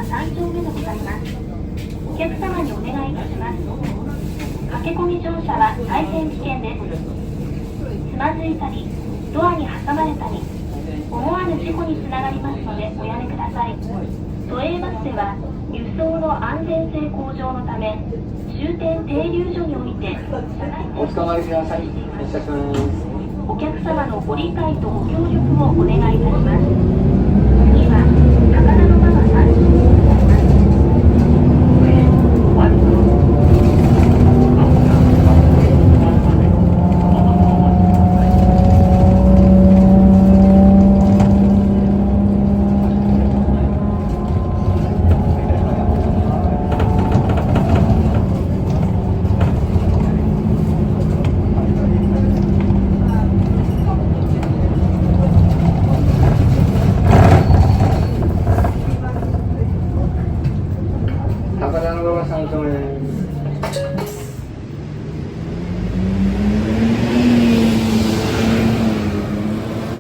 三丁目でございます。お客様にお願いいたします。駆け込み乗車は大変危険です。つまずいたり、ドアに挟まれたり、思わぬ事故につながりますのでおやめください。都営バスでは輸送の安全性向上のため、終点停留所においてお捕まりください。発車します。お客様のご理解とご協力をお願いいたします。次は高田馬場三丁目でございます。高田馬場三丁目。